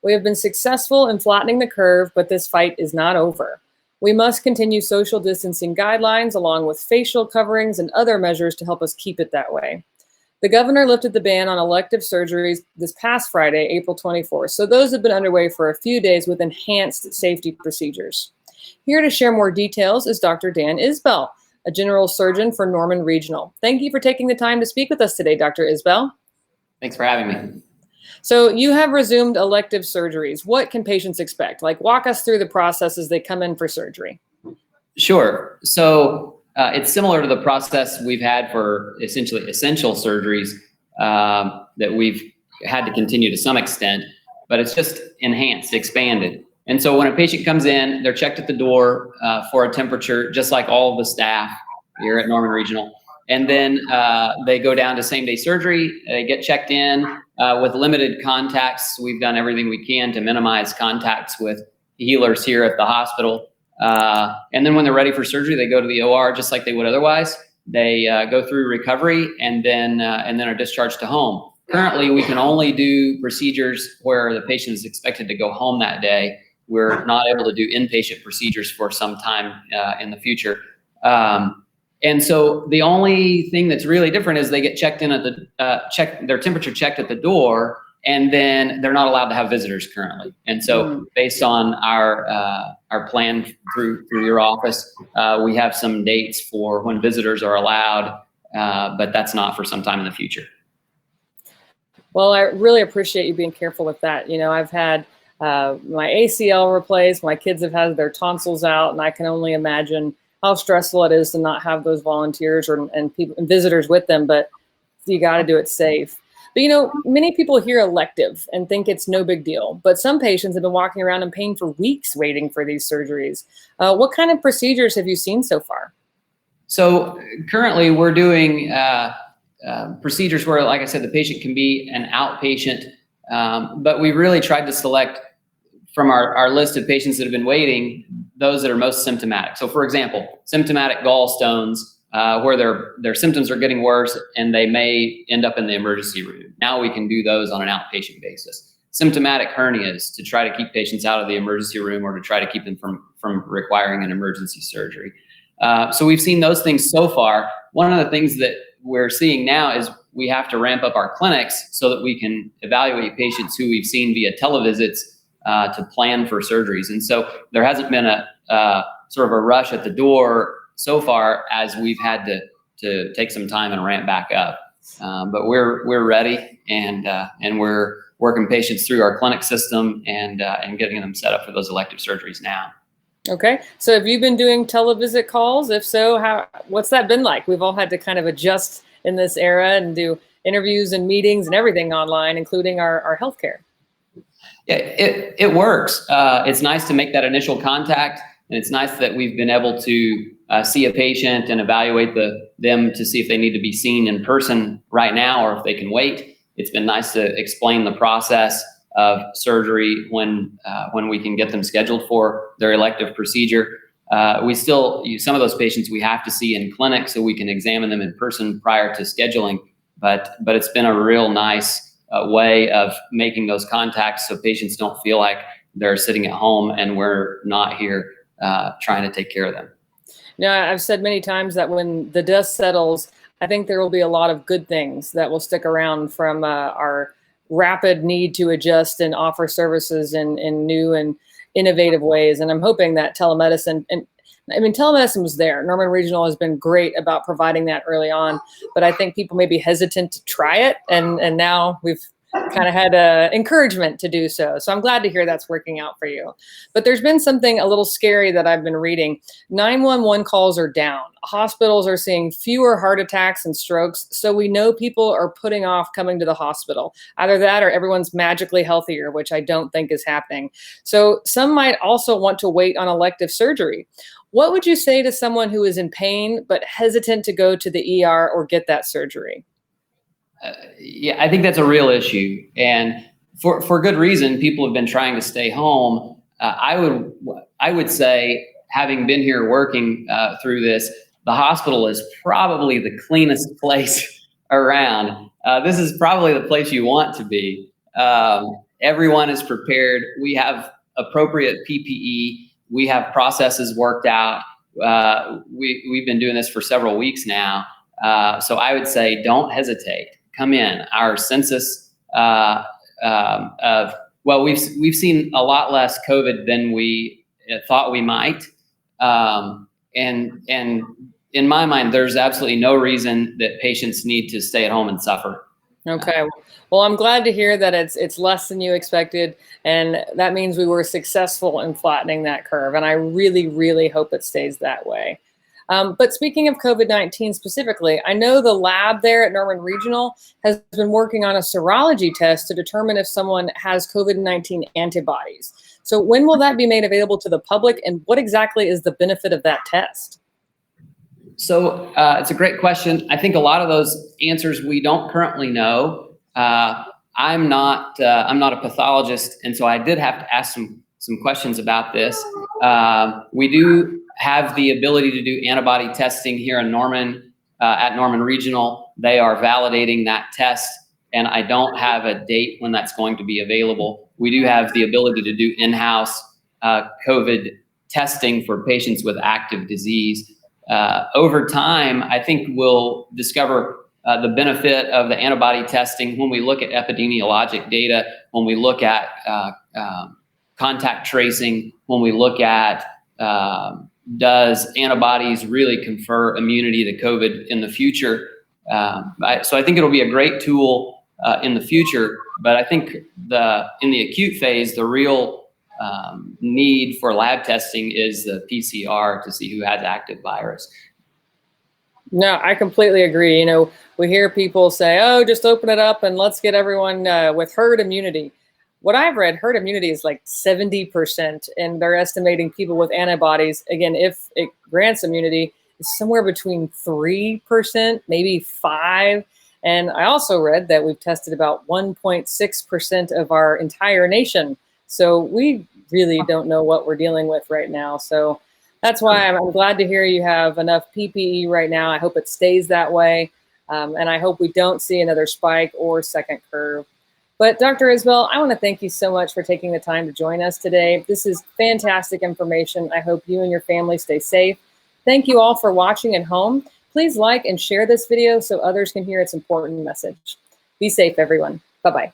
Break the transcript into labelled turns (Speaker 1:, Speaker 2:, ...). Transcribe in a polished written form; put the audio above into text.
Speaker 1: We have been successful in flattening the curve, but this fight is not over. We must continue social distancing guidelines along with facial coverings and other measures to help us keep it that way. The governor lifted the ban on elective surgeries this past Friday, April 24th, so those have been underway for a few days with enhanced safety procedures. Here to share more details is Dr. Dan Isbell, a general surgeon for Norman Regional. Thank you for taking the time to speak with us today, Dr. Isbell.
Speaker 2: Thanks for having me.
Speaker 1: So you have resumed elective surgeries. What can patients expect? Like, walk us through the process as they come in for surgery.
Speaker 2: Sure. So it's similar to the process we've had for essentially essential surgeries that we've had to continue to some extent, but it's just enhanced, expanded. And so when a patient comes in, they're checked at the door for a temperature, just like all of the staff here at Norman Regional. And then they go down to same-day surgery. They get checked in with limited contacts. We've done everything we can to minimize contacts with healers here at the hospital. And then when they're ready for surgery, they go to the OR just like they would otherwise. They go through recovery and then are discharged to home. Currently, we can only do procedures where the patient is expected to go home that day. We're not able to do inpatient procedures for some time in the future. And so the only thing that's really different is they get checked in at the their temperature checked at the door, and then they're not allowed to have visitors currently. And so based on our plan through your office, we have some dates for when visitors are allowed, but that's not for some time in the future.
Speaker 1: Well, I really appreciate you being careful with that. You know, I've had my ACL replaced, my kids have had their tonsils out, and I can only imagine how stressful it is to not have those volunteers and people and visitors with them, but you got to do it safe. But, you know, many people hear elective and think it's no big deal, but some patients have been walking around in pain for weeks waiting for these surgeries. What kind of procedures have you seen so far?
Speaker 2: So currently we're doing procedures where, like I said, the patient can be an outpatient, but we really tried to select from our list of patients that have been waiting, those that are most symptomatic. So for example, symptomatic gallstones, where their symptoms are getting worse and they may end up in the emergency room. Now we can do those on an outpatient basis. Symptomatic hernias, to try to keep patients out of the emergency room or to try to keep them from requiring an emergency surgery. So we've seen those things so far. One of the things that we're seeing now is we have to ramp up our clinics so that we can evaluate patients who we've seen via televisits to plan for surgeries. And so there hasn't been a sort of a rush at the door so far, as we've had to take some time and ramp back up. But we're ready, and we're working patients through our clinic system and getting them set up for those elective surgeries now.
Speaker 1: Okay, so have you been doing televisit calls? If so, what's that been like? We've all had to kind of adjust in this era and do interviews and meetings and everything online, including our healthcare.
Speaker 2: Yeah, it works. It's nice to make that initial contact, and it's nice that we've been able to see a patient and evaluate them to see if they need to be seen in person right now or if they can wait. It's been nice to explain the process of surgery when we can get them scheduled for their elective procedure. We still use some of those patients we have to see in clinic so we can examine them in person prior to scheduling, but it's been a real nice way of making those contacts so patients don't feel like they're sitting at home and we're not here trying to take care of them.
Speaker 1: Yeah, I've said many times that when the dust settles, I think there will be a lot of good things that will stick around from our rapid need to adjust and offer services in new and innovative ways. And I'm hoping that telemedicine, and I mean, telemedicine was there. Norman Regional has been great about providing that early on, but I think people may be hesitant to try it. And now we've kind of had encouragement to do so. So I'm glad to hear that's working out for you. But there's been something a little scary that I've been reading. 911 calls are down. Hospitals are seeing fewer heart attacks and strokes. So we know people are putting off coming to the hospital. Either that or everyone's magically healthier, which I don't think is happening. So some might also want to wait on elective surgery. What would you say to someone who is in pain but hesitant to go to the ER or get that surgery?
Speaker 2: Yeah, I think that's a real issue, and for good reason. People have been trying to stay home. I would say, having been here working through this, the hospital is probably the cleanest place around. This is probably the place you want to be, everyone is prepared. We have appropriate PPE. We have processes worked out. We've been doing this for several weeks now. So I would say don't hesitate. Come in. Our census we've seen a lot less COVID than we thought we might. And in my mind, there's absolutely no reason that patients need to stay at home and suffer.
Speaker 1: Okay. Well, I'm glad to hear that it's less than you expected, and that means we were successful in flattening that curve. And I really, really hope it stays that way. But speaking of COVID-19 specifically, I know the lab there at Norman Regional has been working on a serology test to determine if someone has COVID-19 antibodies. So when will that be made available to the public, and what exactly is the benefit of that test?
Speaker 2: So it's a great question. I think a lot of those answers we don't currently know. I'm not a pathologist, and so I did have to ask some questions about this. We do have the ability to do antibody testing here in Norman at Norman Regional. They are validating that test, and I don't have a date when that's going to be available. We do have the ability to do in-house COVID testing for patients with active disease. Over time, I think we'll discover the benefit of the antibody testing when we look at epidemiologic data, when we look at contact tracing, when we look at does antibodies really confer immunity to COVID in the future. So I think it'll be a great tool in the future, but I think in the acute phase, the real need for lab testing is the PCR to see who has active virus.
Speaker 1: No, I completely agree. You know, we hear people say, oh, just open it up and let's get everyone with herd immunity. What I've read, herd immunity is like 70%, and they're estimating people with antibodies, again, if it grants immunity, is somewhere between 3%, maybe 5%. And I also read that we've tested about 1.6% of our entire nation. So we really don't know what we're dealing with right now. So that's why I'm glad to hear you have enough PPE right now. I hope it stays that way. And I hope we don't see another spike or second curve. But Dr. Isbell, I want to thank you so much for taking the time to join us today. This is fantastic information. I hope you and your family stay safe. Thank you all for watching at home. Please like and share this video so others can hear its important message. Be safe, everyone. Bye-bye.